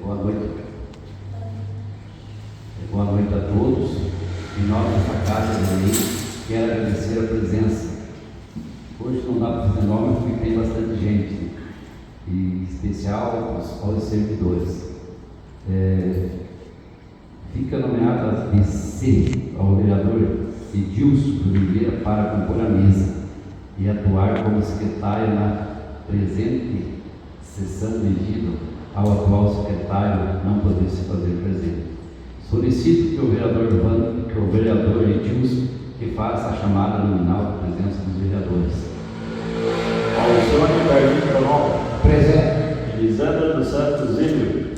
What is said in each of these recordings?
Boa noite. Boa noite a todos. Em nome desta casa de lei, quero agradecer a presença. Hoje não dá para fazer nome porque tem bastante gente, e em especial aos servidores. Fica nomeada BC ao vereador Edilson de Oliveira para compor a mesa e atuar como secretário na presente sessão devido ao atual secretário não poder se fazer presente. Solicito que o vereador Edilson que faça a chamada nominal da presença dos vereadores. Alcione Darlin Colombo. Presente. Elisandra dos Santos Zílio.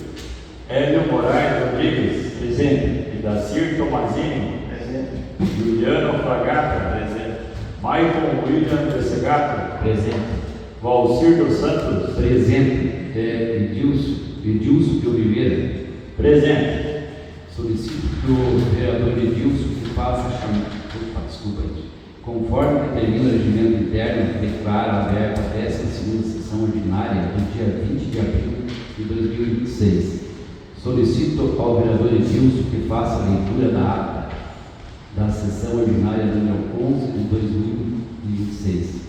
Hélio Moraes Rodrigues. Presente. Idacir Tomazini. Presente. Juliano Fragata. Presente. Maicon William Pessegato. Presente. Valcir dos Santos. Presente. Edilson de Oliveira. Presente. Solicito que o vereador Edilson que faça a chamada. Conforme determina o regimento interno, declara aberta a 12ª sessão ordinária do dia 20 de abril de 2026. Solicito ao vereador Edilson que faça a leitura da ata da sessão ordinária número 11 de 2026.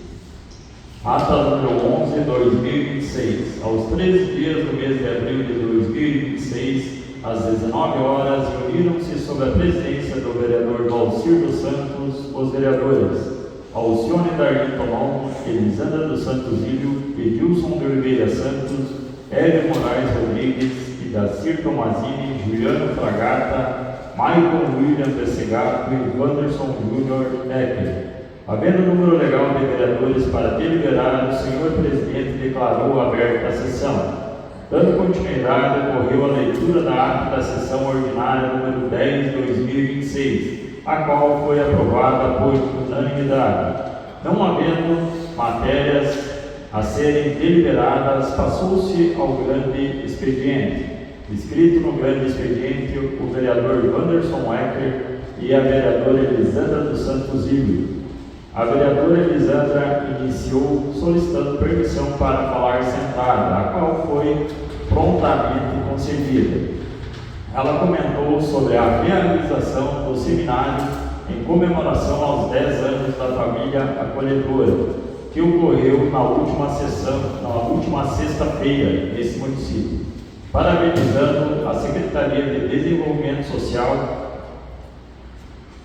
Ata número 11 de 2026. Aos 13 dias do mês de abril de 2026, às 19 horas, reuniram-se sob a presidência do vereador Valcir dos Santos, os vereadores Alcione Darlin Colombo, Elisandra dos Santos Zílio, Edilson de Oliveira Santos, Hélio Moraes Rodrigues, Idacir Tomazini, Juliano Fragata, Maicon William Pessegato e Wanderson Júnior Ecker. Havendo número legal de vereadores para deliberar, o senhor presidente declarou aberta a sessão. Dando continuidade, ocorreu a leitura da ata da sessão ordinária número 10 de 2026, a qual foi aprovada por unanimidade. Não havendo matérias a serem deliberadas, passou-se ao grande expediente. Escrito no grande expediente, o vereador Wanderson Ecker e a vereadora Elisandra dos Santos Zílio. A vereadora Elisandra iniciou solicitando permissão para falar sentada, a qual foi prontamente concedida. Ela comentou sobre a realização do seminário em comemoração aos 10 anos da família acolhedora, que ocorreu na última sexta-feira nesse município, parabenizando a Secretaria de Desenvolvimento Social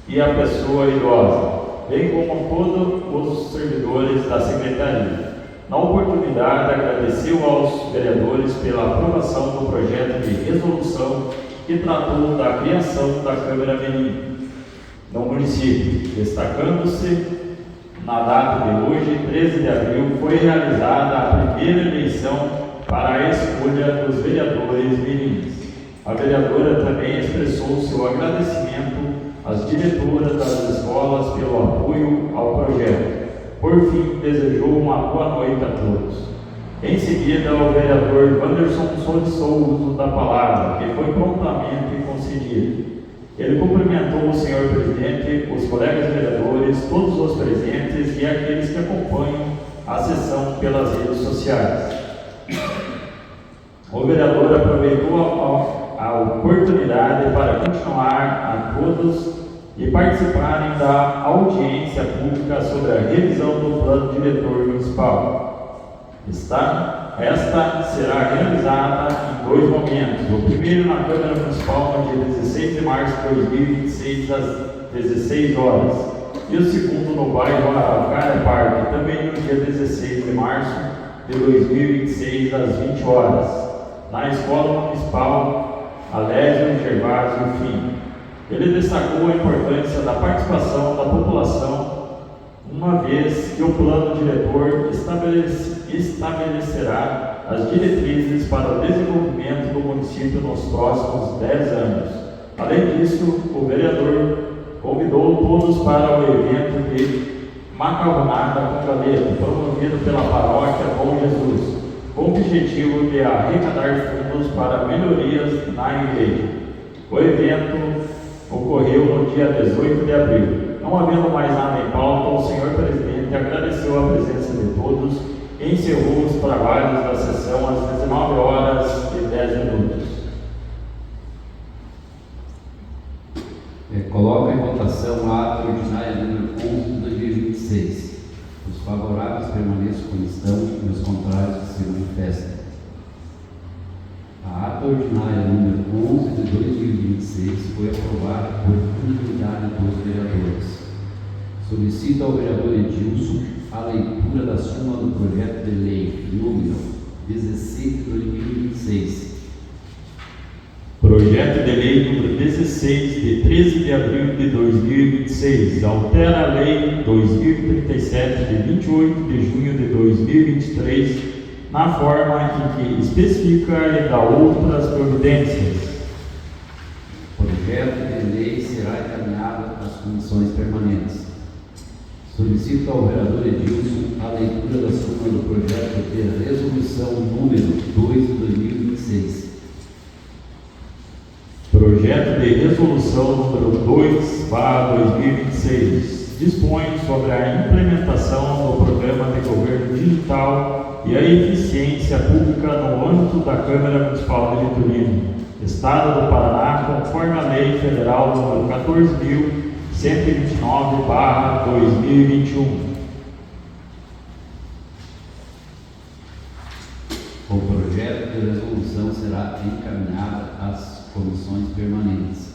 e a pessoa idosa, bem como todos os servidores da Secretaria. Na oportunidade, agradeceu aos vereadores pela aprovação do projeto de resolução que tratou da criação da Câmara Menina no município, destacando-se, na data de hoje, 13 de abril, foi realizada a primeira eleição para a escolha dos vereadores meninos. A vereadora também expressou seu agradecimento às diretoras das escolas pelo apoio ao projeto. Por fim, desejou uma boa noite a todos. Em seguida, o vereador Wanderson solicitou o uso da palavra, que foi prontamente concedido. Ele cumprimentou o senhor presidente, os colegas vereadores, todos os presentes e aqueles que acompanham a sessão pelas redes sociais. O vereador aproveitou a oportunidade para continuar a todos e participarem da audiência pública sobre a revisão do plano diretor municipal. Esta será realizada em 2 momentos. O primeiro na Câmara Municipal no dia 16 de março de 2026, às 16 horas. E o segundo no bairro Araucária Parque, também no dia 16 de março de 2026, às 20 horas, na Escola Municipal Alésio Gervásio Fim. Ele destacou a importância da participação da população, uma vez que o plano diretor estabelecerá as diretrizes para o desenvolvimento do município nos próximos 10 anos. Além disso, o vereador convidou todos para o evento de macarronada com galeto, promovido pela paróquia Bom Jesus, com o objetivo de arrecadar fundos para melhorias na igreja. O evento ocorreu no dia 18 de abril. Não havendo mais nada em pauta, o senhor presidente agradeceu a presença de todos e encerrou os trabalhos da sessão às 19 horas e 10 10 minutos. Coloca em votação a ata ordinária número 11 de 2026. Os favoráveis permaneçam como estão e os contrários que se manifestem. A ata ordinária número 11 de 2026 foi aprovada por unanimidade dos vereadores. Solicito ao vereador Edilson a leitura da súmula do projeto de lei número 16 de 2026. Projeto de lei número 16, de 13 de abril de 2026, altera a lei 2037, de 28 de junho de 2023, na forma em que especifica e dá outras providências. O projeto de lei será encaminhado às comissões permanentes. Solicito ao vereador Edilson a leitura da súmula do projeto de resolução número 2 de 2026. Projeto de resolução número 2/2026 dispõe sobre a implementação do Programa de Governo Digital e a Eficiência Pública no âmbito da Câmara Municipal de Vitorino, Estado do Paraná, conforme a Lei Federal número 14.129/2021. O projeto de resolução será encaminhado às comissões permanentes.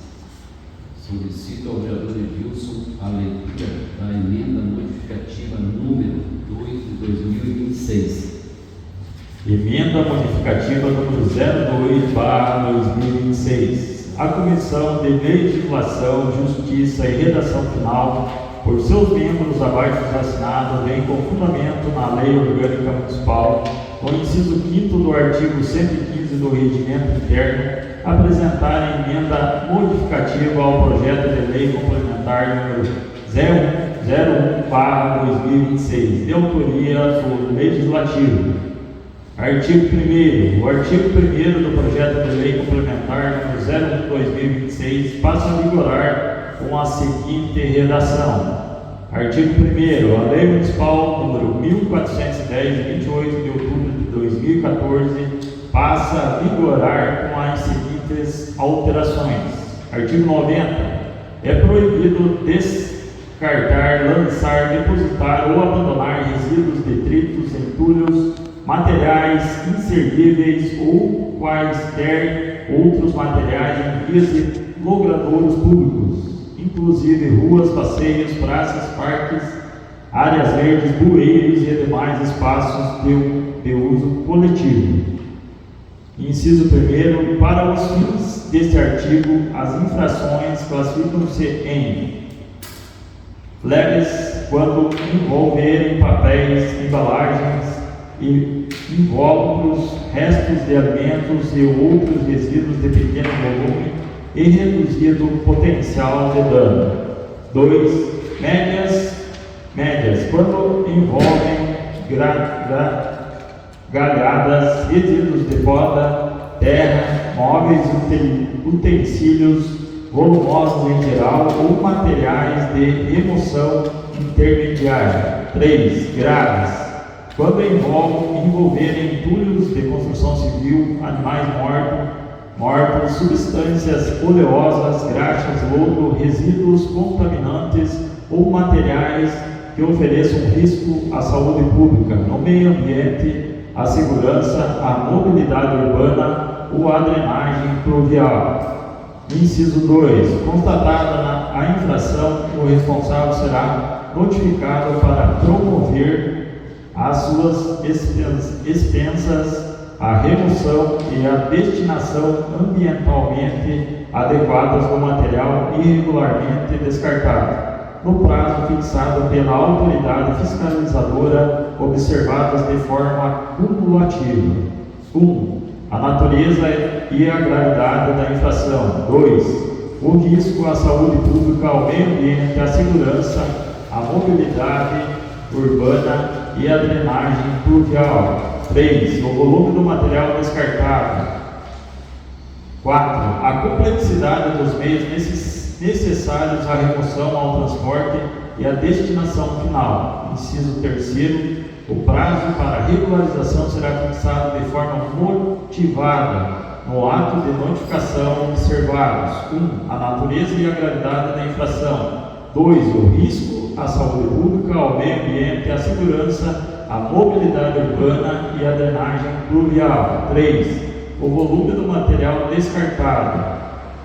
Solicito ao vereador Edilson a leitura da emenda modificativa número 2 de 2026. Emenda modificativa número 02/2026. A Comissão de Legislação, Justiça e Redação Final, por seus membros abaixo assinados, vem com fundamento na Lei Orgânica Municipal, no inciso 5º do artigo 115 do Regimento Interno, apresentar a emenda modificativa ao projeto de lei complementar número 01/2026, de autoria do Legislativo. Artigo 1º. O artigo 1º do projeto de lei complementar número 01/2026 passa a vigorar com a seguinte redação. Artigo 1º. A Lei Municipal número 1410, de 28 de outubro de 2014, passa a vigorar com as seguintes alterações. Artigo 90. É proibido descartar, lançar, depositar ou abandonar resíduos, detritos, entulhos, materiais inservíveis ou quaisquer outros materiais em vias de logradouros públicos, inclusive ruas, passeios, praças, parques, áreas verdes, bueiros e demais espaços de uso coletivo. Inciso 1º. Para os fins deste artigo, as infrações classificam-se em leves quando envolverem papéis, embalagens e invólucros, restos de alimentos e outros resíduos de pequeno volume e reduzido potencial de dano. 2. Médias quando envolvem galhadas, resíduos de poda, terra, móveis, utensílios volumosos em geral ou materiais de remoção intermediária. 3. Graves quando envolverem entulhos de construção civil, animais mortos, substâncias oleosas, graxas, lodo, resíduos contaminantes ou materiais que ofereçam risco à saúde pública, no meio ambiente, à segurança, à mobilidade urbana ou à drenagem pluvial. Inciso 2. Constatada a infração, o responsável será notificado para promover as suas expensas a remoção e a destinação ambientalmente adequadas do material irregularmente descartado, no prazo fixado pela autoridade fiscalizadora, observadas de forma cumulativa. 1. A natureza e a gravidade da infração. 2. O risco à saúde pública, ao meio ambiente, à segurança, à mobilidade urbana e à drenagem pluvial. 3. O volume do material descartado. 4. A complexidade dos meios necessários à remoção, ao transporte e à destinação final. Inciso 3º. O prazo para regularização será fixado de forma motivada no ato de notificação observados: 1. A natureza e a gravidade da infração. 2. O risco à saúde pública, ao meio ambiente, à segurança, à mobilidade urbana e à drenagem pluvial. 3. O volume do material descartado.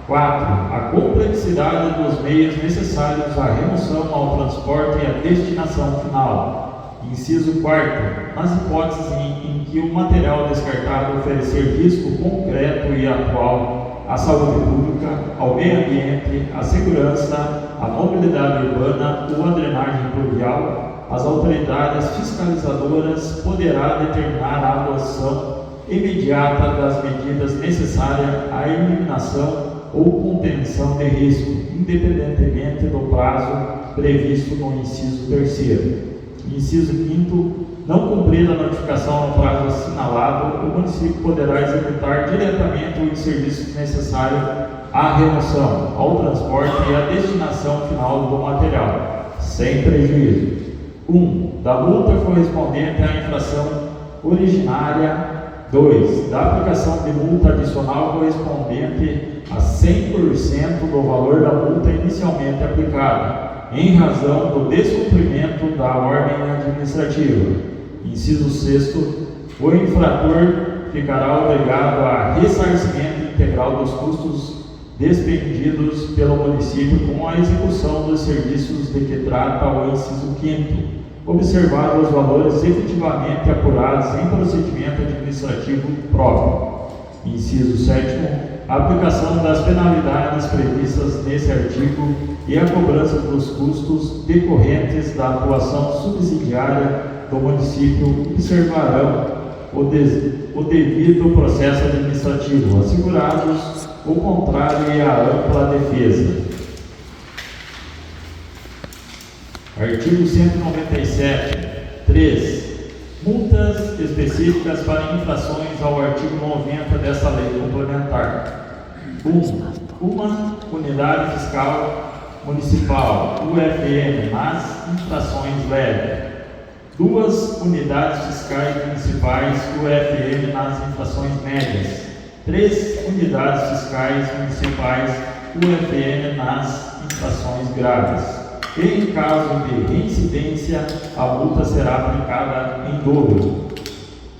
4. A complexidade dos meios necessários à remoção, ao transporte e à destinação final. Inciso 4. Nas hipóteses em que o material descartado oferecer risco concreto e atual à saúde pública, ao meio ambiente, à segurança, à mobilidade urbana ou à drenagem pluvial, as autoridades fiscalizadoras poderá determinar a adoção imediata das medidas necessárias à eliminação ou contenção de risco, independentemente do prazo previsto no inciso 3º. Inciso 5º. Não cumprir a notificação no prazo assinalado, o município poderá executar diretamente os serviços necessários à remoção, ao transporte e à destinação final do material, sem prejuízo. 1. Da multa correspondente à infração originária. 2. Da aplicação de multa adicional correspondente a 100% do valor da multa inicialmente aplicada, em razão do descumprimento da ordem administrativa. Inciso 6º. O infrator ficará obrigado a ressarcimento integral dos custos despendidos pelo município com a execução dos serviços de que trata o inciso 5º, observar os valores efetivamente apurados em procedimento administrativo próprio. Inciso 7º. A aplicação das penalidades previstas nesse artigo e a cobrança dos custos decorrentes da atuação subsidiária do município observarão o devido processo administrativo, assegurados o contrário e a ampla defesa. Artigo 197. 3. Multas específicas para infrações ao artigo 90 desta lei complementar. 1. Uma unidade fiscal municipal, UFM, nas infrações leves. 2 unidades fiscais municipais, UFM, nas infrações médias. 3 unidades fiscais municipais, UFM, nas infrações graves. Em caso de reincidência, a multa será aplicada em dobro.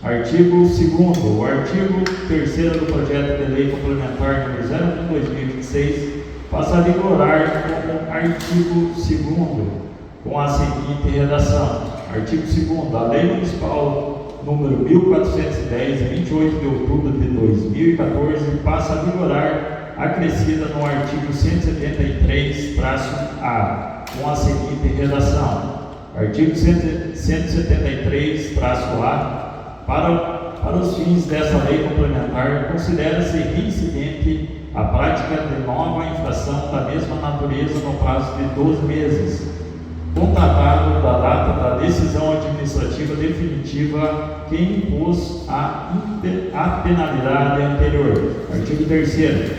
Artigo 2º. O artigo 3º do projeto de lei complementar número 01/2026 passa a vigorar como artigo 2º, com a seguinte redação. Artigo 2º. A Lei Municipal número 1410, de 28 de outubro de 2014, passa a vigorar, acrescida no artigo 173-A, com a seguinte redação. Artigo 173-A. Para os fins dessa lei complementar, considera-se reincidente a prática de nova infração da mesma natureza no prazo de 12 meses, contatado da data da decisão administrativa definitiva que impôs a penalidade anterior. Artigo 3º.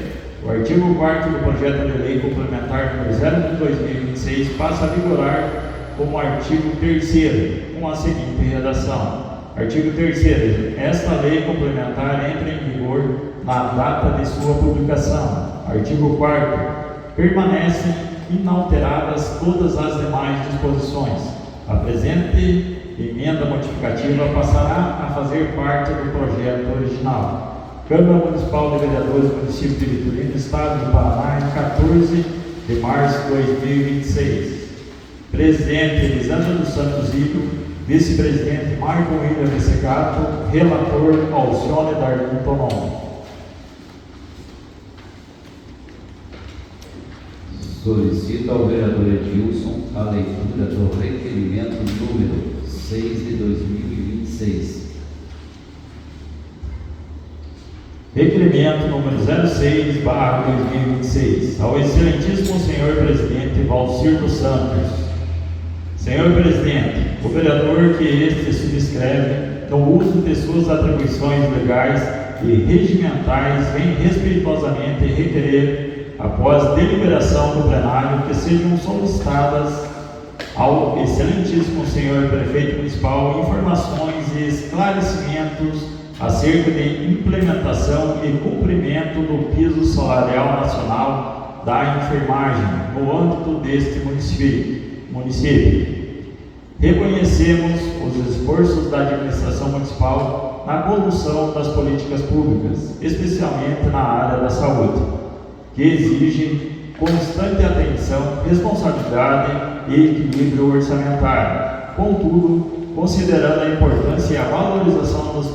O artigo 4º do projeto de lei complementar número 01/2026 passa a vigorar como artigo 3º, com a seguinte redação. Artigo 3º. Esta lei complementar entra em vigor na data de sua publicação. Artigo 4º. Permanecem inalteradas todas as demais disposições. A presente emenda modificativa passará a fazer parte do projeto original. Câmara Municipal de Vereadores do Município de Vitorino, Estado do Paraná, em 14 de março de 2026. Presidente Elisângela dos Santos Ido, Vice-Presidente Marco William Vessegato, Relator Alcione Darlin Tonon. Solicito ao vereador Edilson a leitura do requerimento número 6 de 2026. Requerimento número 06/2026. Ao excelentíssimo senhor presidente Valcir dos Santos. Senhor presidente, o vereador que este subscreve, no uso de suas atribuições legais e regimentais, vem respeitosamente requerer, após deliberação do plenário, que sejam solicitadas ao excelentíssimo senhor prefeito municipal informações e esclarecimentos acerca de implementação e cumprimento do piso salarial nacional da enfermagem no âmbito deste município. Reconhecemos os esforços da administração municipal na condução das políticas públicas, especialmente na área da saúde, que exigem constante atenção, responsabilidade e equilíbrio orçamentário. Contudo, considerando a importância e a valorização dos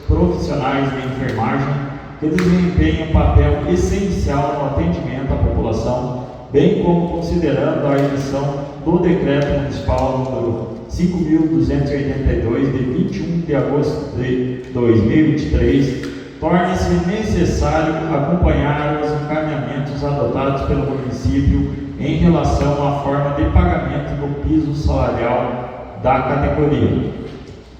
profissionais de enfermagem que desempenham um papel essencial no atendimento à população, bem como considerando a edição do Decreto Municipal número 5.282, de 21 de agosto de 2023, torna-se necessário acompanhar os encaminhamentos adotados pelo município em relação à forma de pagamento do piso salarial da categoria.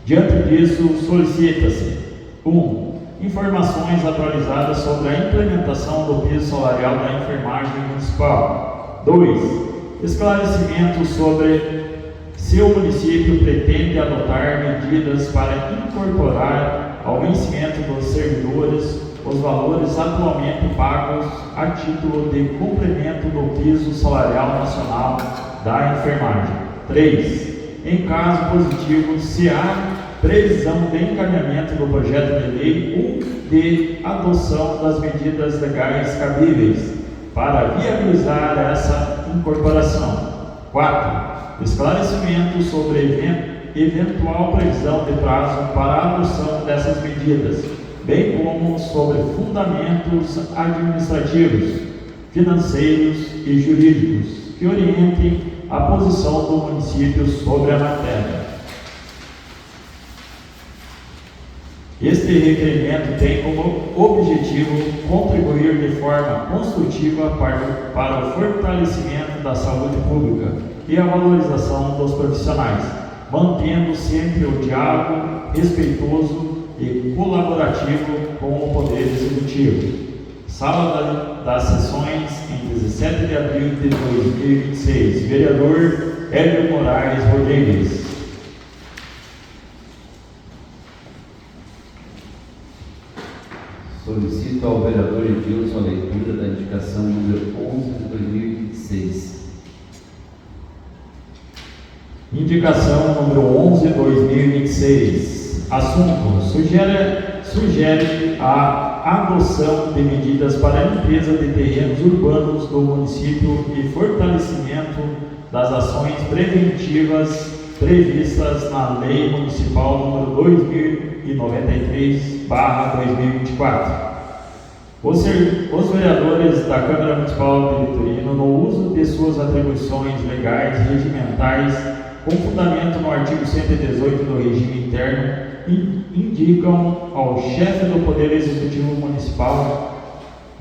Diante disso, solicita-se 1. Informações atualizadas sobre a implementação do piso salarial da enfermagem municipal. 2. Esclarecimento sobre se o município pretende adotar medidas para incorporar ao vencimento dos servidores os valores atualmente pagos a título de complemento do piso salarial nacional da enfermagem. 3. Em caso positivo, se há previsão de encaminhamento do projeto de lei ou de adoção das medidas legais cabíveis para viabilizar essa incorporação. 4. Esclarecimento sobre eventual previsão de prazo para a adoção dessas medidas, bem como sobre fundamentos administrativos, financeiros e jurídicos que orientem a posição do município sobre a matéria. Este requerimento tem como objetivo contribuir de forma construtiva para o fortalecimento da saúde pública e a valorização dos profissionais, mantendo sempre o diálogo respeitoso e colaborativo com o Poder Executivo. Sala das sessões, em 17 de abril de 2026. Vereador Hélio Moraes Rodrigues. Solicito ao vereador Edilson a leitura da indicação número 11 de 2026. Indicação número 11 de 2026. Assunto: sugere a adoção de medidas para a limpeza de terrenos urbanos do município e fortalecimento das ações preventivas previstas na Lei Municipal número 2093/2024. Os vereadores da Câmara Municipal de Vitorino, no uso de suas atribuições legais e regimentais, com fundamento no artigo 118 do regime interno, indicam ao chefe do Poder Executivo Municipal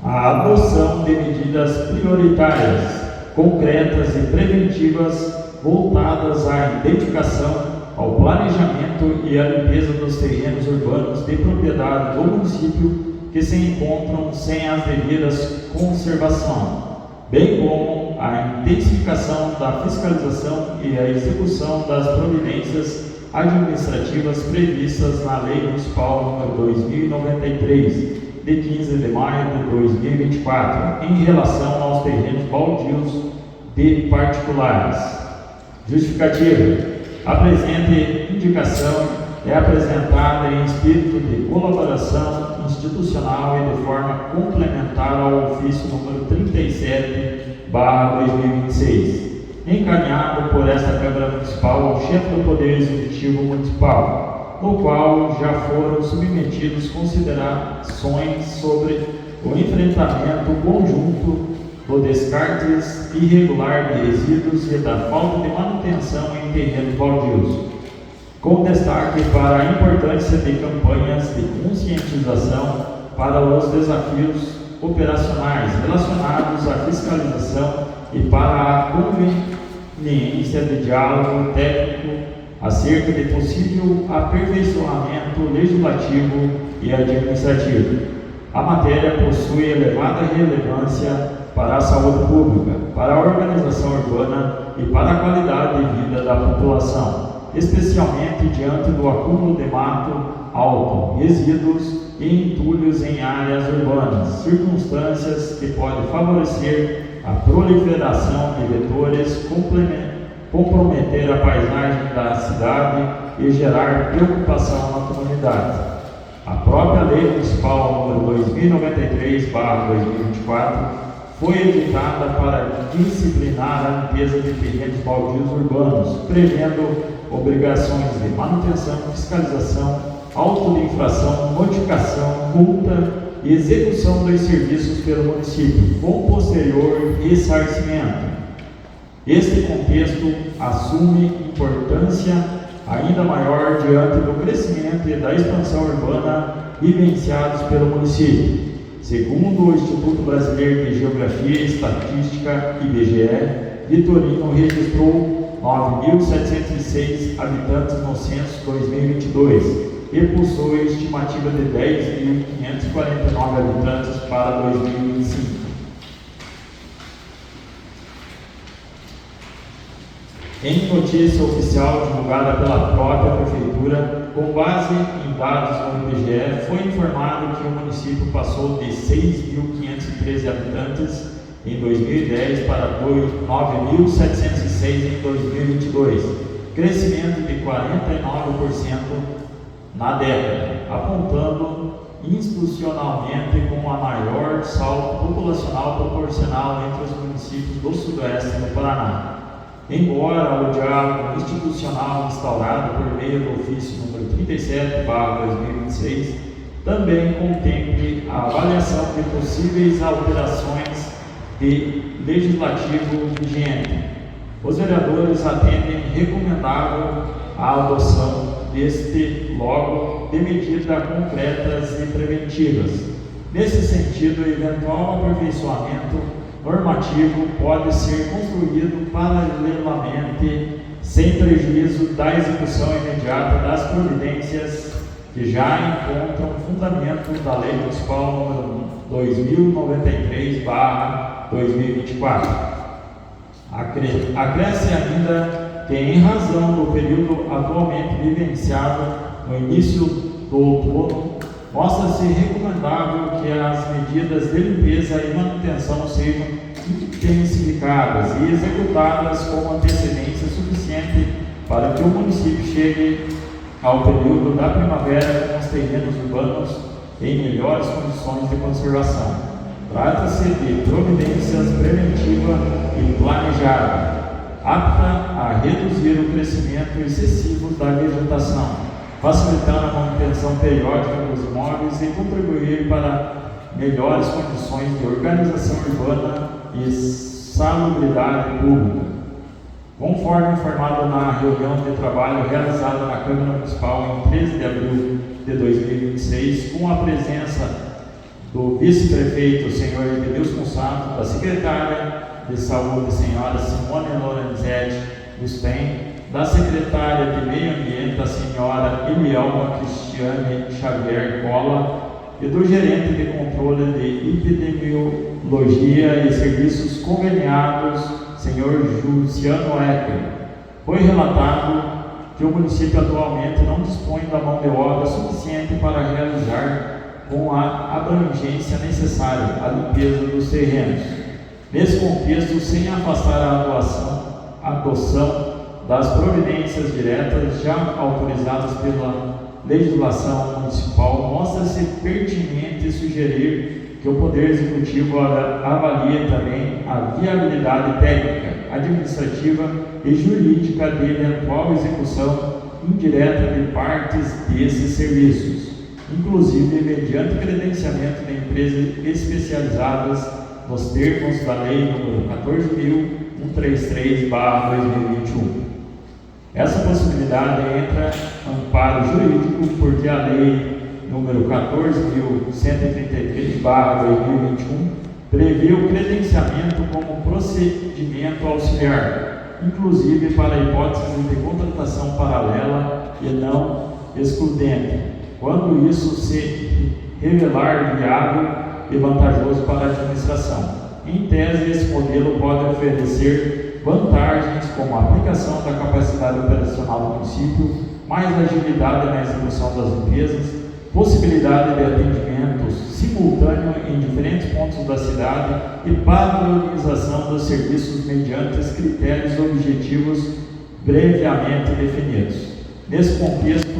a adoção de medidas prioritárias, concretas e preventivas voltadas à identificação, ao planejamento e à limpeza dos terrenos urbanos de propriedade do município que se encontram sem as devidas conservação, bem como a intensificação da fiscalização e a execução das providências administrativas previstas na Lei Municipal nº 2093, de 15 de maio de 2024, em relação aos terrenos baldios de particulares. Justificativa: a presente indicação é apresentada em espírito de colaboração institucional e de forma complementar ao ofício número 37/2026, encaminhado por esta Câmara Municipal ao chefe do Poder Executivo Municipal, no qual já foram submetidos considerações sobre o enfrentamento conjunto do descartes irregular de resíduos e da falta de manutenção em terrenos baldios, com destaque para a importância de campanhas de conscientização para os desafios operacionais relacionados à fiscalização e para a conveniência de diálogo técnico acerca de possível aperfeiçoamento legislativo e administrativo. A matéria possui elevada relevância para a saúde pública, para a organização urbana e para a qualidade de vida da população, especialmente diante do acúmulo de mato alto, resíduos e entulhos em áreas urbanas, circunstâncias que podem favorecer a proliferação de vetores, comprometer a paisagem da cidade e gerar preocupação na comunidade. A própria Lei Municipal número 2093/2024 foi editada para disciplinar a limpeza de terrenos baldios urbanos, prevendo obrigações de manutenção, fiscalização, auto de infração, notificação, multa e execução dos serviços pelo município, com posterior ressarcimento. Este contexto assume importância ainda maior diante do crescimento e da expansão urbana vivenciados pelo município. Segundo o Instituto Brasileiro de Geografia e Estatística, IBGE, Vitorino registrou 9.706 habitantes no censo 2022 e possui estimativa de 10.549 habitantes para 2025. Em notícia oficial divulgada pela própria Prefeitura, com base em dados do IBGE, foi informado que o município passou de 6.513 habitantes em 2010 para 9.706 em 2022, crescimento de 49% na década, apontando institucionalmente como a maior salto populacional proporcional entre os municípios do sudoeste do Paraná. Embora o diálogo institucional instaurado por meio do ofício número 37/2026 também contemple a avaliação de possíveis alterações de legislativo vigente, os vereadores atendem recomendável a adoção deste logo de medidas concretas e preventivas. Nesse sentido, o eventual aperfeiçoamento normativo pode ser construído paralelamente, sem prejuízo da execução imediata das providências que já encontram fundamento da Lei Municipal nº 2093/2024. Acresce ainda que, em razão do período atualmente vivenciado no início do outono, mostra-se recomendável que as medidas de limpeza e manutenção sejam intensificadas e executadas com antecedência suficiente para que o município chegue ao período da primavera com os terrenos urbanos em melhores condições de conservação. Trata-se de providências preventivas e planejadas, apta a reduzir o crescimento excessivo da vegetação, facilitando a manutenção periódica dos imóveis e contribuir para melhores condições de organização urbana e salubridade pública. Conforme informado na reunião de trabalho realizada na Câmara Municipal em 13 de abril de 2026, com a presença do vice-prefeito, senhor Edmilson Santos, da secretária de Saúde, senhora Simone Lorenzetti Bustem, da secretária de Meio Ambiente, a senhora Elielma Cristiane Xavier Cola, e do gerente de controle de epidemiologia e serviços conveniados, senhor Luciano Ecker. Foi relatado que o município atualmente não dispõe da mão de obra suficiente para realizar com a abrangência necessária a limpeza dos terrenos. Nesse contexto, sem afastar a adoção das providências diretas já autorizadas pela legislação municipal, mostra-se pertinente sugerir que o Poder Executivo avalie também a viabilidade técnica, administrativa e jurídica de eventual execução indireta de partes desses serviços, inclusive mediante credenciamento de empresas especializadas nos termos da Lei nº 14.133/2021. Essa possibilidade entra amparo jurídico porque a Lei nº 14.133/2021 prevê o credenciamento como procedimento auxiliar, inclusive para hipóteses de contratação paralela e não excludente, quando isso se revelar viável e vantajoso para a administração. Em tese, esse modelo pode oferecer vantagens como a aplicação da capacidade operacional do município, mais agilidade na execução das limpezas, possibilidade de atendimento simultâneo em diferentes pontos da cidade e padronização dos serviços mediante critérios objetivos previamente definidos. Nesse contexto,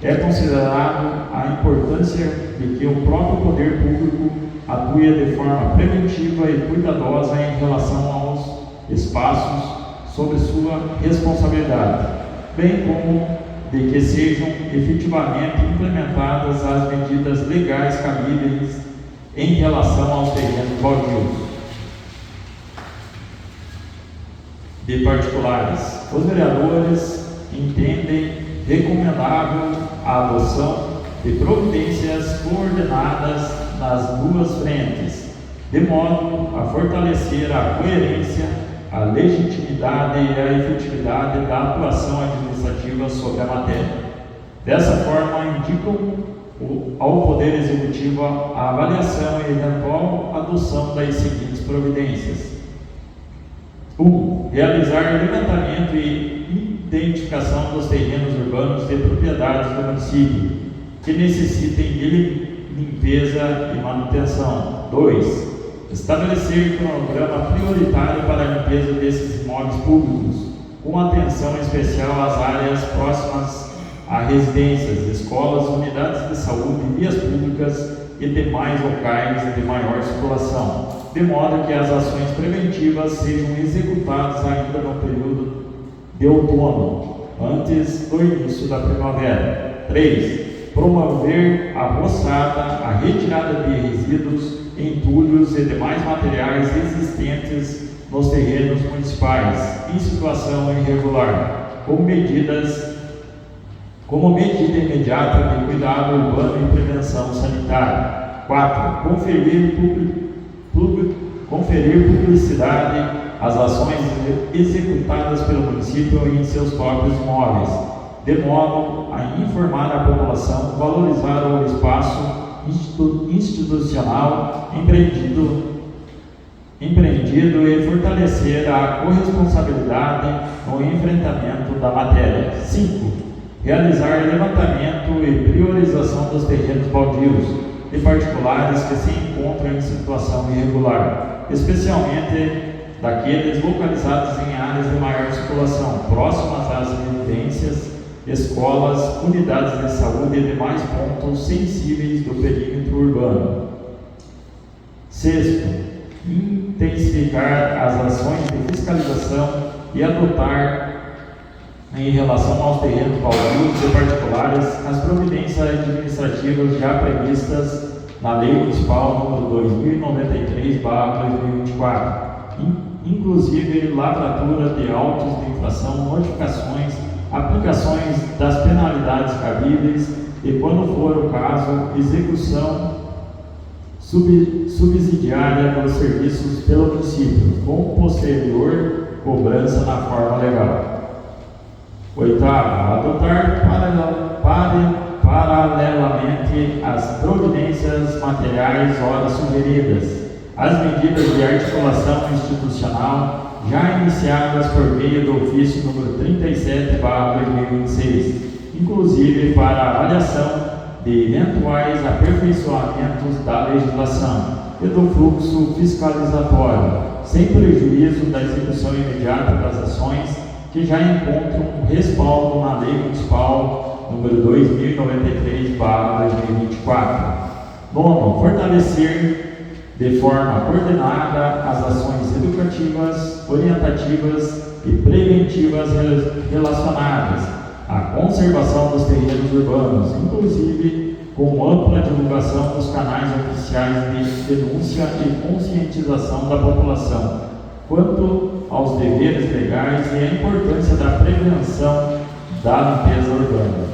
é considerado a importância de que o próprio poder público atue de forma preventiva e cuidadosa em relação aos espaços sob sua responsabilidade, bem como de que sejam efetivamente implementadas as medidas legais cabíveis em relação aos terrenos baldios de particulares. Os vereadores entendem recomendável a adoção de providências coordenadas nas duas frentes, de modo a fortalecer a coerência, a legitimidade e a efetividade da atuação administrativa sobre a matéria. Dessa forma, indicam ao Poder Executivo a avaliação e eventual adoção das seguintes providências. 1. Realizar levantamento e identificação dos terrenos urbanos de propriedades do município que necessitem de limpeza e manutenção. 2. Estabelecer cronograma prioritário para a limpeza desses imóveis públicos, com atenção especial às áreas próximas a residências, escolas, unidades de saúde, vias públicas e demais locais de maior circulação, de modo que as ações preventivas sejam executadas ainda no período de outono, antes do início da primavera. 3. Promover a roçada, a retirada de resíduos, entulhos e demais materiais existentes nos terrenos municipais em situação irregular, como medida imediata de cuidado urbano e prevenção sanitária. 4. Conferir publicidade às ações executadas pelo município em seus próprios imóveis, de modo a informar a população, valorizar o espaço institucional empreendido e fortalecer a corresponsabilidade no enfrentamento da matéria. 5. Realizar levantamento e priorização dos terrenos baldios de particulares que se encontram em situação irregular, especialmente daqueles localizados em áreas de maior circulação, próximas às residências, escolas, unidades de saúde e demais pontos sensíveis do perímetro urbano. 6. Intensificar as ações de fiscalização e adotar, em relação aos terrenos baldios de particulares, as providências administrativas já previstas na Lei Municipal nº 2093/2024, inclusive lavratura de autos de infração, notificações, aplicações das penalidades cabíveis e, quando for o caso, execução subsidiária dos serviços pelo município, com posterior cobrança na forma legal. 8. Adotar paralelamente às providências materiais ora sugeridas, as medidas de articulação institucional já iniciadas por meio do ofício número 37/2026, inclusive para a avaliação de eventuais aperfeiçoamentos da legislação e do fluxo fiscalizatório, sem prejuízo da execução imediata das ações que já encontram respaldo na Lei Municipal número 2093/2024. 9. Fortalecer de forma coordenada as ações educativas, orientativas e preventivas relacionadas à conservação dos terrenos urbanos, inclusive com ampla divulgação dos canais oficiais de denúncia e conscientização da população quanto aos deveres legais e a importância da prevenção da limpeza urbana.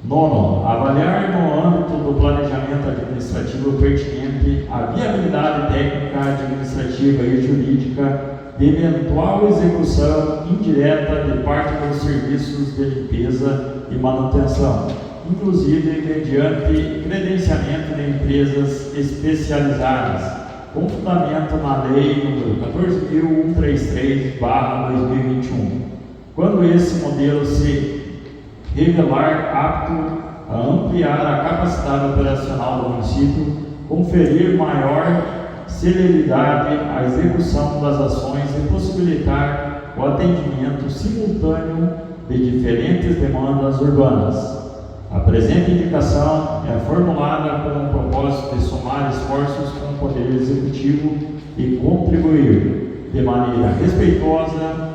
Nono, avaliar no âmbito do planejamento administrativo pertinente a viabilidade técnica, administrativa e jurídica de eventual execução indireta de parte dos serviços de limpeza e manutenção, inclusive mediante credenciamento de empresas especializadas, com fundamento na Lei nº 14.133/2021, quando esse modelo se revelar apto a ampliar a capacidade operacional do município, conferir maior celeridade à execução das ações e possibilitar o atendimento simultâneo de diferentes demandas urbanas. A presente indicação é formulada com o propósito de somar esforços com o Poder Executivo e contribuir de maneira respeitosa,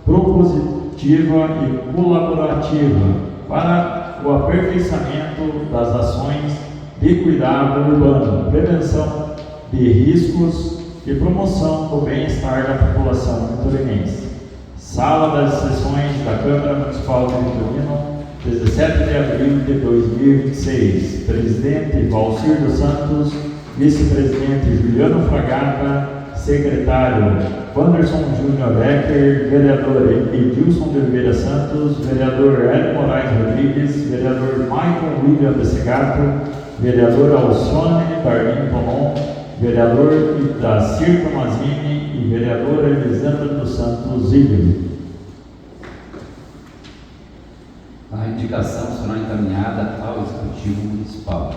propositiva e colaborativa para o aperfeiçoamento das ações de cuidado urbano, prevenção de riscos e promoção do bem-estar da população vitorinense. Sala das Sessões da Câmara Municipal de Vitorino, 17 de abril de 2026. Presidente Valcir dos Santos, vice-presidente Juliano Fragata, secretário Wanderson Júnior Becker, vereador Edilson de Oliveira Santos, vereador Hélio Moraes Rodrigues, vereador Michael William de Segato, vereador Alcione Darlin Tomon, vereador Idacir Tomazini e vereadora Elisandra dos Santos Íbio. A indicação será encaminhada ao Executivo Municipal.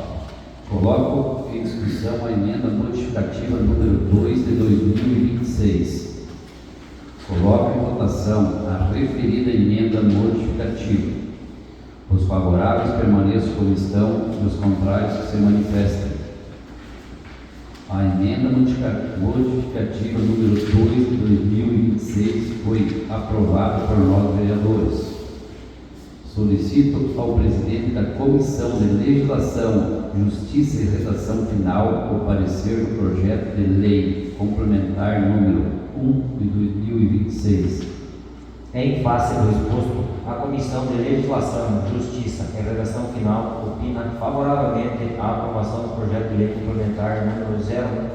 Coloco em discussão a emenda modificativa número 2 de 2026. Coloco em votação a referida emenda modificativa. Os favoráveis permaneçam como estão e os contrários que se manifestem. A emenda modificativa número 2 de 2026 foi aprovada por nós vereadores. Solicito ao presidente da Comissão de Legislação, Justiça e Redação Final o parecer do projeto de lei complementar número 1 de 2026. Em face do exposto, a Comissão de Legislação, Justiça e Redação Final opina favoravelmente à aprovação do projeto de lei complementar número 01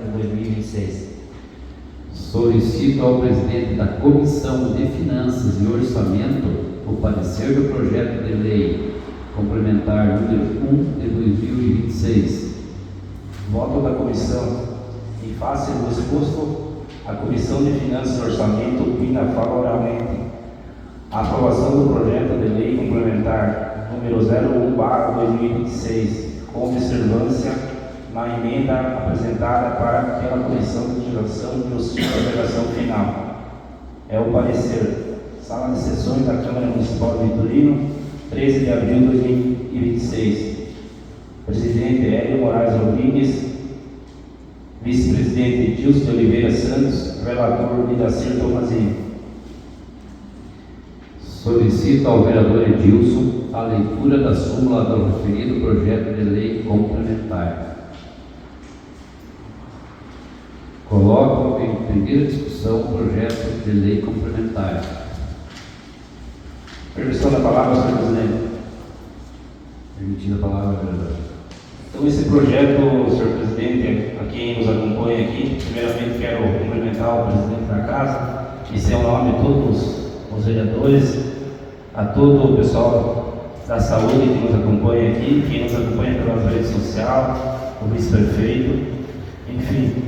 de 2026. Solicito ao presidente da Comissão de Finanças e Orçamento o parecer do projeto de lei complementar número 1 de 2026. Voto da comissão. Em face do exposto, a Comissão de Finanças e Orçamento opina favoravelmente à aprovação do projeto de lei complementar número 01/2026, com observância na emenda apresentada pela Comissão de Legislação, Justiça e Redação Final. É o parecer. Sala de Sessões da Câmara Municipal de Vitorino, 13 de abril de 2026. Presidente Hélio Moraes Rodrigues, vice-presidente Edilson de Oliveira Santos, relator Idacir Tomazini. Solicito ao vereador Edilson a leitura da súmula do referido projeto de lei complementar. Coloco em primeira discussão o projeto de lei complementar. Permissão da palavra, senhor presidente. Permitida a palavra, vereador. Então, esse projeto, senhor presidente, a quem nos acompanha aqui, primeiramente quero cumprimentar o presidente da casa, em seu nome a todos os vereadores, a todo o pessoal da saúde que nos acompanha aqui, quem nos acompanha pelas redes sociais, o vice-prefeito, enfim.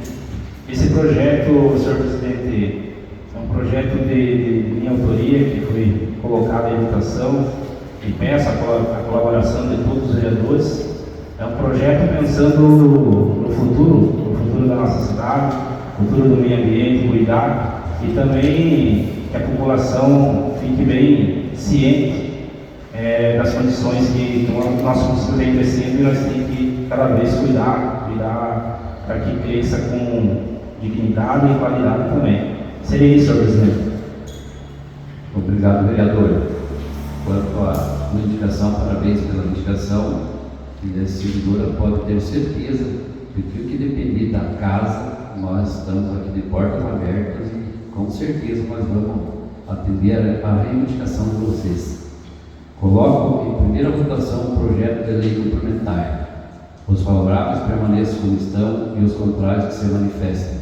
Esse projeto, senhor presidente, é um projeto de minha autoria que foi colocado em votação e peço a colaboração de todos os vereadores. É um projeto pensando no futuro da nossa cidade, futuro do meio ambiente, cuidar e também que a população fique bem ciente das condições que o nosso município vem crescendo e nós temos que cada vez cuidar para que cresça com dignidade e qualidade também. Seria isso, senhor presidente. Obrigado, vereador. Quanto à sua indicação, parabéns pela indicação. E a servidora pode ter certeza de que o que depender da casa, nós estamos aqui de portas abertas e com certeza nós vamos atender a reivindicação de vocês. Coloco em primeira votação o projeto de lei complementar. Os favoráveis permaneçam como estão e os contrários que se manifestem.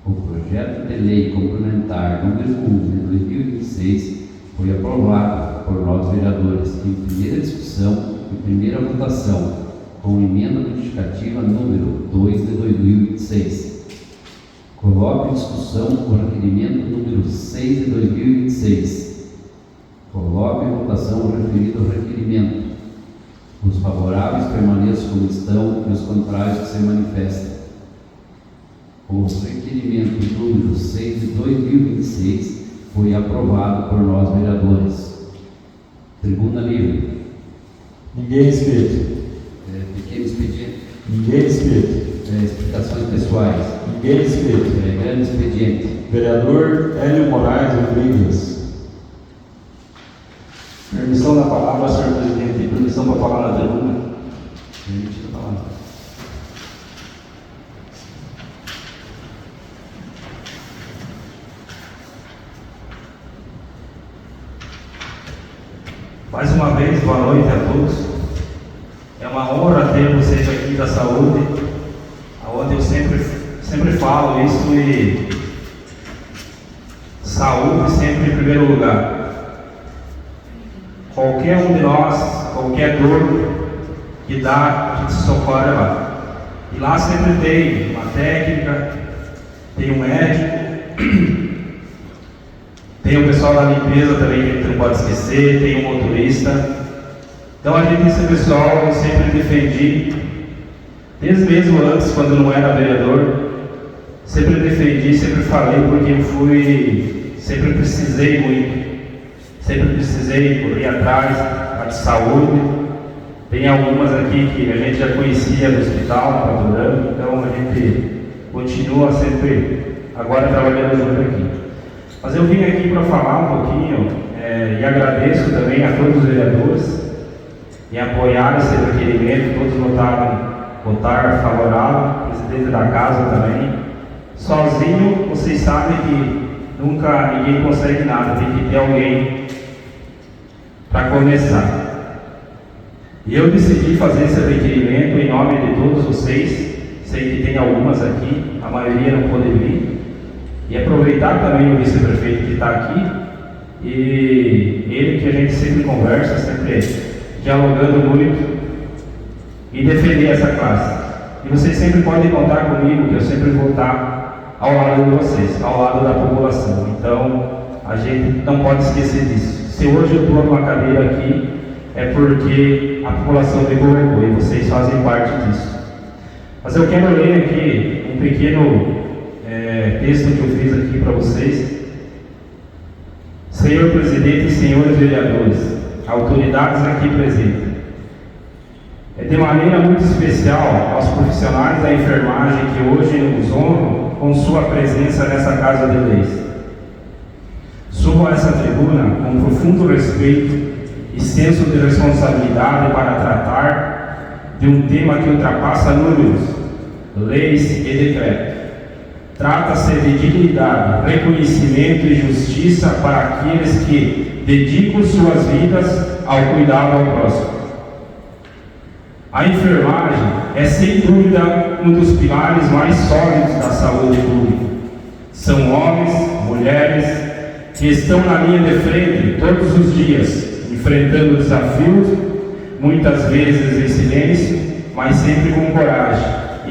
O projeto de lei complementar número 1 de 2026 foi aprovado por nós vereadores em primeira discussão e primeira votação, com emenda modificativa número 2 de 2026. Coloco em discussão o requerimento número 6 de 2026. Coloco em votação o referido requerimento. Os favoráveis permaneçam como estão e os contrários que se manifestem. O requerimento número 6 de 2026 foi aprovado por nós vereadores. Tribuna livre. Ninguém inscrito. Pequeno expediente. Ninguém inscrito. Explicações pessoais. Ninguém inscrito. Grande expediente. Vereador Hélio Moraes Rodrigues. Permissão da palavra, senhor presidente. Permissão para falar na tribuna. Permitido falar. Mais uma vez, boa noite a todos. É uma honra ter vocês aqui da saúde, onde eu sempre falo isso, e saúde sempre em primeiro lugar. Qualquer um de nós, qualquer dor que dá, a gente socorre lá. E lá sempre tem uma técnica, tem um médico, tem o pessoal da limpeza também que a gente não pode esquecer, tem o motorista. Então a gente, esse pessoal, eu sempre defendi, desde mesmo antes, quando não era vereador, sempre defendi, sempre falei, porque eu sempre precisei muito, sempre precisei correr atrás da de saúde. Tem algumas aqui que a gente já conhecia do hospital, no Pato Branco, então a gente continua sempre agora trabalhando junto aqui. Mas eu vim aqui para falar um pouquinho e agradeço também a todos os vereadores em apoiar esse requerimento. Todos votar favorável, o presidente da casa também. Sozinho, vocês sabem que nunca ninguém consegue nada, tem que ter alguém para começar. E eu decidi fazer esse requerimento em nome de todos vocês. Sei que tem algumas aqui, a maioria não pôde vir. E aproveitar também o vice-prefeito que está aqui, e ele que a gente sempre conversa, sempre dialogando muito, e defender essa classe. E vocês sempre podem contar comigo, que eu sempre vou estar ao lado de vocês, ao lado da população. Então, a gente não pode esquecer disso. Se hoje eu estou numa cadeira aqui, é porque a população me colocou e vocês fazem parte disso. Mas eu quero ler aqui um pequeno texto que eu fiz aqui para vocês. Senhor presidente e senhores vereadores, autoridades aqui presentes, de maneira muito especial aos profissionais da enfermagem que hoje nos honram com sua presença nessa Casa de Leis. Subo a essa tribuna com profundo respeito e senso de responsabilidade para tratar de um tema que ultrapassa números, leis e decretos. Trata-se de dignidade, reconhecimento e justiça para aqueles que dedicam suas vidas ao cuidado ao próximo. A enfermagem é sem dúvida um dos pilares mais sólidos da saúde pública. São homens, mulheres que estão na linha de frente todos os dias, enfrentando desafios, muitas vezes em silêncio, mas sempre com coragem,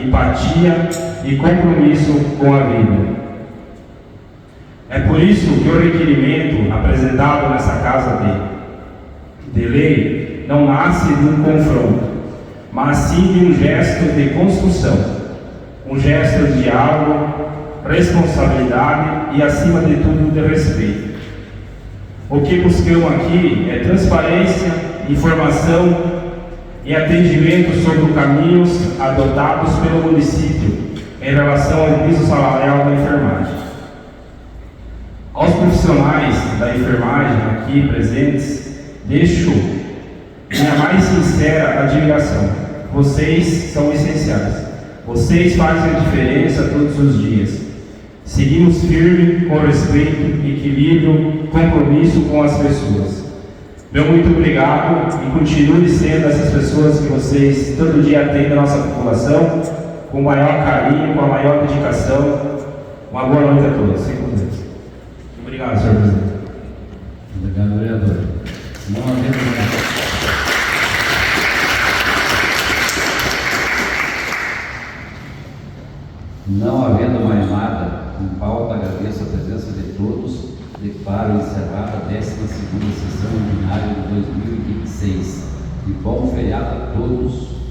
empatia e compromisso com a vida. É por isso que o requerimento apresentado nessa Casa de Lei não nasce de um confronto, mas sim de um gesto de construção, um gesto de diálogo, responsabilidade e, acima de tudo, de respeito. O que buscamos aqui é transparência, informação e atendimento sobre os caminhos adotados pelo município em relação ao piso salarial da enfermagem. Aos profissionais da enfermagem aqui presentes, deixo minha mais sincera admiração. Vocês são essenciais. Vocês fazem a diferença todos os dias. Seguimos firme, com respeito, equilíbrio, compromisso com as pessoas. Meu muito obrigado e continue sendo essas pessoas que vocês todo dia atendem a nossa população com o maior carinho, com a maior dedicação. Uma boa noite a todos. Sem Deus. Obrigado, senhor presidente. Obrigado, vereador. Não havendo mais nada em pauta, agradeço a presença de todos. Declaro encerrada a 12ª sessão ordinária de 2026. E bom feriado a todos.